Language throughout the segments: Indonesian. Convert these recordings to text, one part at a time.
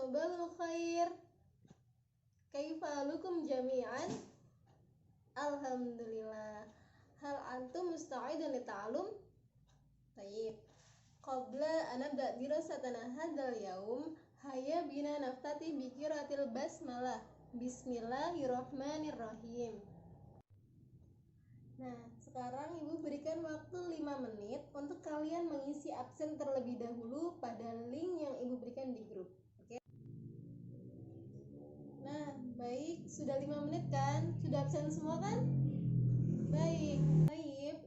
Sobal khair. Kaifalukum jami'an? Alhamdulillah. Hal antum musta'idun lita'alum? Tayyib. Qabla an nabda dirasatana hadzal yaum, hayya bina naftati bi qiraatil basmalah. Bismillahirrahmanirrahim. Nah, sekarang Ibu berikan waktu 5 menit untuk kalian mengisi absen terlebih dahulu pada link yang Ibu berikan di grup. Oke? Nah, baik, sudah 5 menit kan? Sudah absen semua kan? Baik. Baik.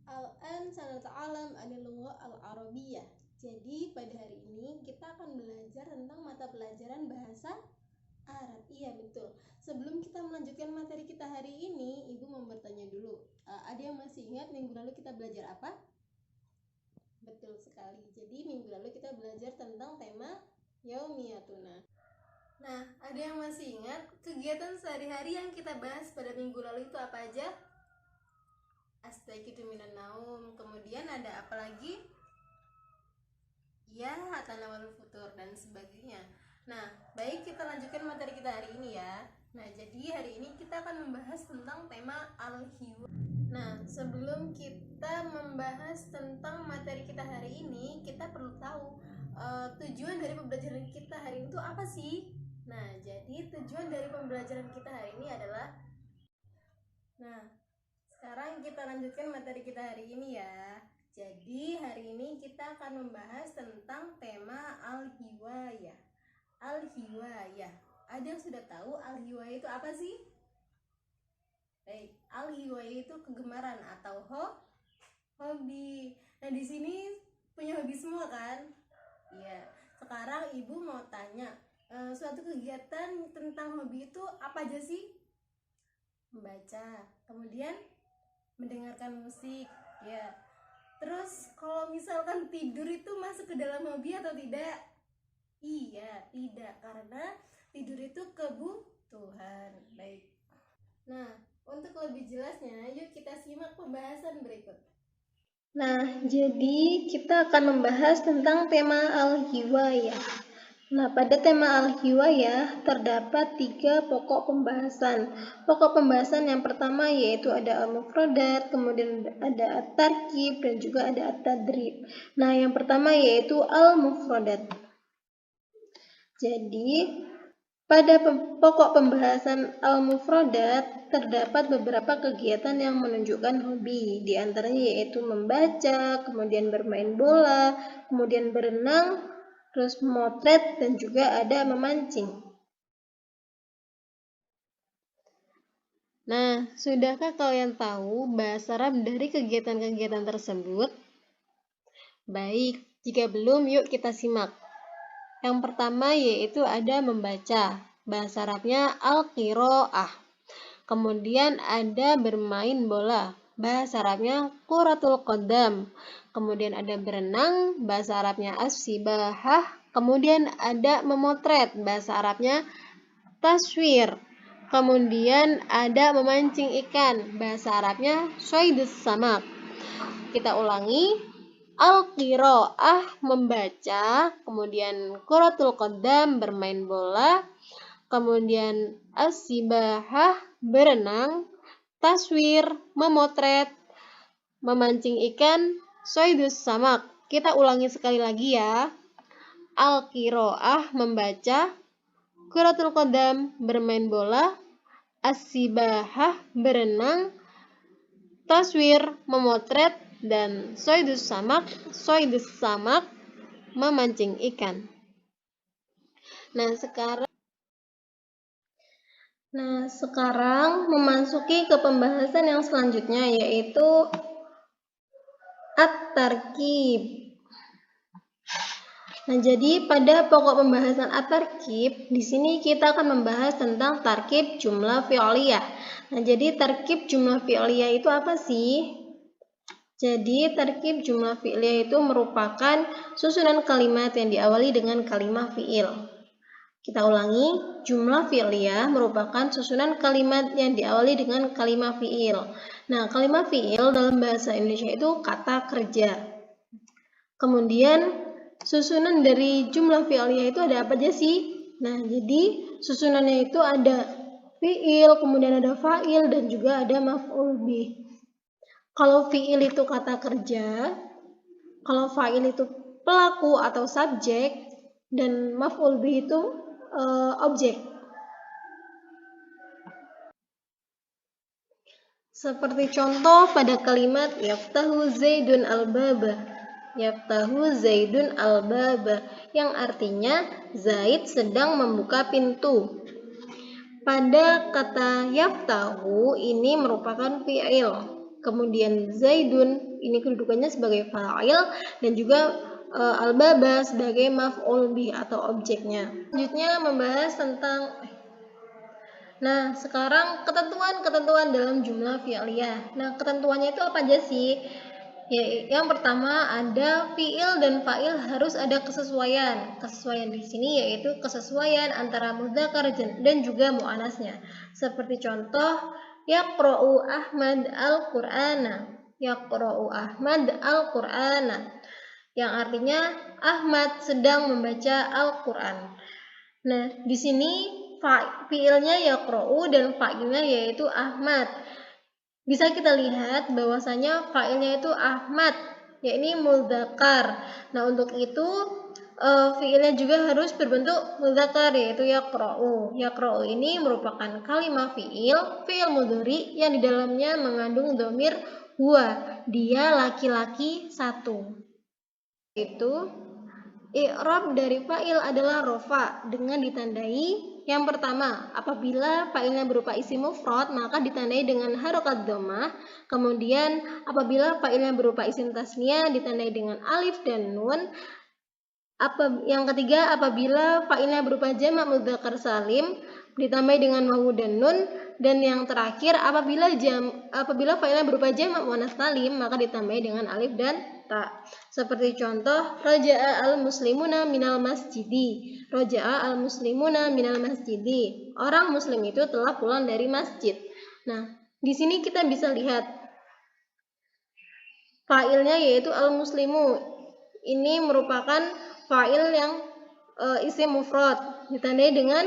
Al-an sanata'alam al-lugha al-arabiyyah. Jadi pada hari ini kita akan belajar tentang mata pelajaran bahasa Arab. Iya, betul. Sebelum kita melanjutkan materi kita hari ini, Ibu mau bertanya dulu. Ada yang masih ingat minggu lalu kita belajar apa? Betul sekali. Jadi minggu lalu kita belajar tentang tema yaumiyatuna. Nah, ada yang masih ingat kegiatan sehari-hari yang kita bahas pada minggu lalu itu apa aja? Astaiqidu minan naum. Kemudian ada apa lagi? Ya, tanawalul futur dan sebagainya. Nah, baik, kita lanjutkan materi kita hari ini ya. Nah, jadi hari ini kita akan membahas tentang tema al-hiwa. Nah, sebelum kita membahas tentang materi kita hari ini, kita perlu tahu tujuan dari pembelajaran kita hari ini itu apa sih? Nah, jadi tujuan dari pembelajaran kita hari ini adalah, nah, sekarang kita lanjutkan materi kita hari ini ya. Jadi hari ini kita akan membahas tentang tema al-hiwayah. Al-hiwayah. Ada yang sudah tahu al-hiwayah itu apa sih? Baik, al-hiwayah itu kegemaran atau hobi. Nah, di sini punya hobi semua kan? Iya. Sekarang Ibu mau tanya, suatu kegiatan tentang hobi itu apa aja sih? Membaca, kemudian mendengarkan musik, ya. Terus kalau misalkan tidur itu masuk ke dalam hobi atau tidak? Iya, tidak, karena tidur itu kebutuhan. Baik. Nah, untuk lebih jelasnya, yuk kita simak pembahasan berikut. Nah, jadi kita akan membahas tentang tema al-hiwayah. Nah, pada tema al-hiwayah terdapat 3 pokok pembahasan. Pokok pembahasan yang pertama yaitu ada al-mufradat, kemudian ada at-tarkib, dan juga ada at-tadrib. Nah, yang pertama yaitu al-mufradat. Jadi, pada pokok pembahasan al-mufradat terdapat beberapa kegiatan yang menunjukkan hobi. Di antaranya yaitu membaca, kemudian bermain bola, kemudian berenang, terus memotret, dan juga ada memancing. Nah, sudahkah kalian tahu bahasa Arab dari kegiatan-kegiatan tersebut? Baik, jika belum, yuk kita simak. Yang pertama yaitu ada membaca. Bahasa Arabnya al-qiraah. Kemudian ada bermain bola. Bahasa Arabnya quratul qadam. Kemudian ada berenang. Bahasa Arabnya as-sibahah. Kemudian ada memotret. Bahasa Arabnya taswir. Kemudian ada memancing ikan. Bahasa Arabnya shaydus samak. Kita ulangi. Al-qiraah membaca, kemudian quratul qadam bermain bola, kemudian as-sibahah berenang, taswir memotret, memancing ikan, shaydus samak. Kita ulangi sekali lagi ya. Al-qiraah membaca, quratul qadam bermain bola, as-sibahah berenang, taswir memotret, dan shaydus samak memancing ikan. Nah, sekarang memasuki ke pembahasan yang selanjutnya yaitu at-tarkib. Nah, jadi pada pokok pembahasan at-tarkib di sini kita akan membahas tentang tarkib jumlah fi'liyah. Nah, jadi tarkib jumlah fi'liyah itu apa sih? Jadi, tarkib jumlah fi'liyah itu merupakan susunan kalimat yang diawali dengan kalimat fi'il. Kita ulangi, jumlah fi'liyah merupakan susunan kalimat yang diawali dengan kalimat fi'il. Nah, kalimat fi'il dalam bahasa Indonesia itu kata kerja. Kemudian, susunan dari jumlah fi'liyah itu ada apa aja sih? Nah, jadi susunannya itu ada fi'il, kemudian ada fa'il, dan juga ada maf'ul bih. Kalau fi'il itu kata kerja, kalau fa'il itu pelaku atau subjek, dan maf'ul bih itu objek. Seperti contoh pada kalimat yaftahu Zaidun al-baba. Yaftahu Zaidun al-baba, yang artinya Zaid sedang membuka pintu. Pada kata yaftahu ini merupakan fi'il. Kemudian Zaidun ini kedudukannya sebagai fa'il dan juga al-baba sebagai maf'ul bih atau objeknya. Selanjutnya membahas tentang sekarang ketentuan-ketentuan dalam jumlah fi'liyah. Nah, ketentuannya itu apa aja sih? Ya, yang pertama ada fi'il dan fa'il harus ada kesesuaian. Kesesuaian di sini yaitu kesesuaian antara mudzakkar dan juga muannasnya. Seperti contoh yaqra'u Ahmad al-Qur'ana. Yaqra'u Ahmad al-Qur'ana, yang artinya Ahmad sedang membaca Al-Qur'an. Nah, di sini fi'ilnya yaqra'u dan fa'ilnya yaitu Ahmad. Bisa kita lihat bahwasanya fa'ilnya itu Ahmad, yakni mudzakkar. Nah, untuk itu fi'ilnya juga harus berbentuk mudzakkar yaitu yaqra'u. Yaqra'u ini merupakan kalimat fi'il mudhari yang di dalamnya mengandung dhamir huwa, dia laki-laki satu. Itu i'rab dari fa'il adalah rofa dengan ditandai yang pertama, apabila fa'ilnya berupa isim mufrad maka ditandai dengan harokat dhammah. Kemudian apabila fa'ilnya berupa isim tasniyah ditandai dengan alif dan nun. Yang ketiga, apabila fa'ilnya berupa jamak mudzakkar salim ditambah dengan wawu dan nun. Dan yang terakhir, apabila fa'ilnya berupa jamak muannats salim maka ditambah dengan alif dan ta. Seperti contoh raja'a al-muslimuna minal masjidi. Raja'a al-muslimuna minal masjidi. Orang muslim itu telah pulang dari masjid. Nah, di sini kita bisa lihat fa'ilnya yaitu al-muslimu. Ini merupakan fa'il yang isim mufrad ditandai dengan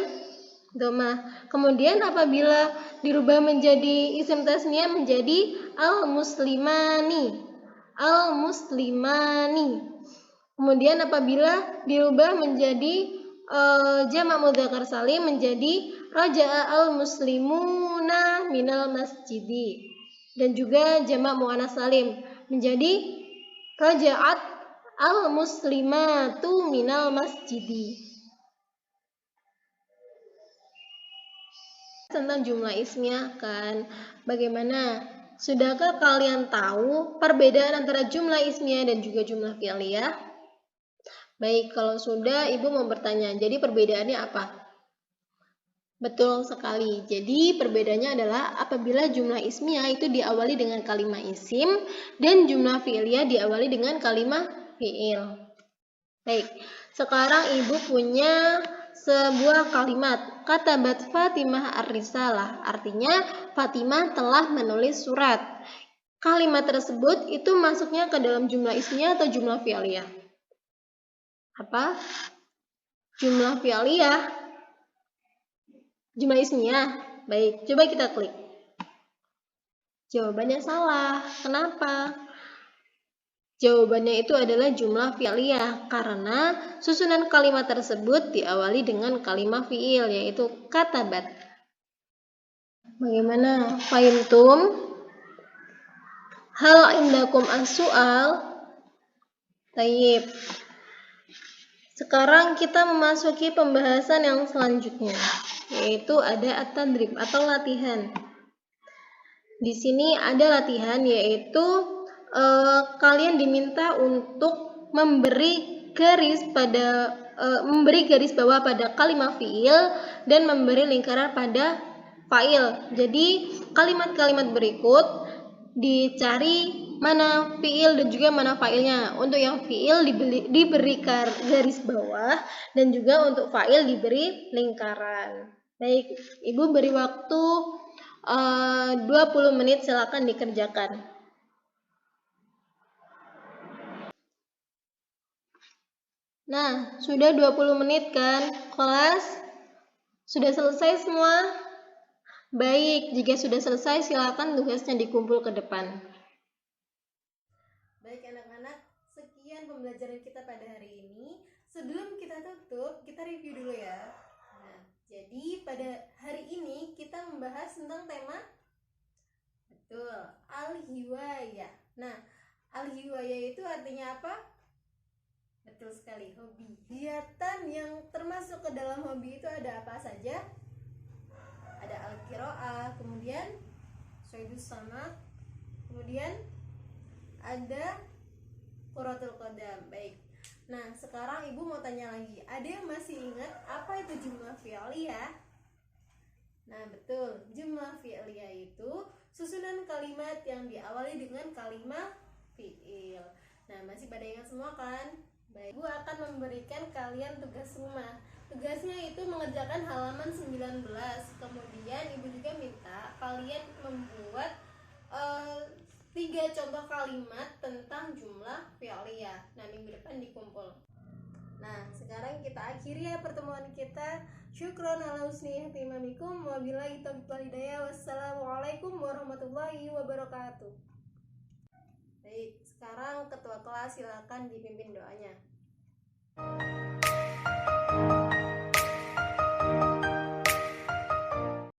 dhammah. Kemudian apabila dirubah menjadi isim tasniyah menjadi al-muslimani. Al-muslimani. Kemudian apabila dirubah menjadi jamak mudzakkar salim menjadi raja'a al-muslimuna minal masjidi. Dan juga jamak muannats salim menjadi raja'at al-muslimatu minal masjidi. Tentang jumlah ismiyah kan, bagaimana? Sudahkah kalian tahu perbedaan antara jumlah ismiyah dan juga jumlah fi'liyah? Baik, kalau sudah, Ibu mau bertanya, jadi perbedaannya apa? Betul sekali. Jadi perbedaannya adalah apabila jumlah ismiyah itu diawali dengan kalimat isim dan jumlah fi'liyah diawali dengan kalimat fi'il. Baik, sekarang Ibu punya sebuah kalimat katabat Fatimah ar-risalah, artinya Fatimah telah menulis surat. Kalimat tersebut itu masuknya ke dalam jumlah ismiyah atau jumlah fi'liyah? Apa? Jumlah fi'liyah. Jumlah ismiyah. Baik, coba kita klik. Jawabannya salah. Kenapa? Jawabannya itu adalah jumlah fi'liyah karena susunan kalimat tersebut diawali dengan kalimat fi'il yaitu katabat. Bagaimana? Fahimtum? Hal indakum as-su'al? Tayyib. Sekarang kita memasuki pembahasan yang selanjutnya, yaitu ada at-tadrib atau latihan. Di sini ada latihan yaitu kalian diminta untuk memberi garis bawah pada kalimat fi'il dan memberi lingkaran pada fa'il. Jadi kalimat-kalimat berikut dicari mana fi'il dan juga mana fa'ilnya. Untuk yang fi'il diberi garis bawah dan juga untuk fa'il diberi lingkaran. Baik, Ibu beri waktu 20 menit, silakan dikerjakan. Nah, sudah 20 menit kan? Kelas sudah selesai semua? Baik, jika sudah selesai silakan tugasnya dikumpul ke depan. Baik anak-anak, sekian pembelajaran kita pada hari ini. Sebelum kita tutup, kita review dulu ya. Nah, jadi pada hari ini kita membahas tentang tema betul, al-hiwayah. Nah, al-hiwayah itu artinya apa? Betul sekali, hobi. Kegiatan yang termasuk ke dalam hobi itu ada apa saja? Ada al-qiraah, kemudian syaidus sama, kemudian ada quratul qadam. Baik. Nah, sekarang Ibu mau tanya lagi. Ada yang masih ingat apa itu jumlah fi'liyah? Nah, betul. Jumlah fi'liyah itu susunan kalimat yang diawali dengan kalimat fi'il. Nah, masih pada ingat semua kan? Baik, Ibu akan memberikan kalian tugas rumah. Tugasnya itu mengerjakan halaman 19. Kemudian Ibu juga minta kalian membuat 3 contoh kalimat tentang jumlah fi'liyah. Nah, minggu depan dikumpul. Nah, sekarang kita akhiri ya pertemuan kita. Syukron ala husni ihtimamikum. Wabillahi taufiq wal hidayah. Wassalamualaikum warahmatullahi wabarakatuh. Baik, sekarang ketua kelas silakan dipimpin doanya.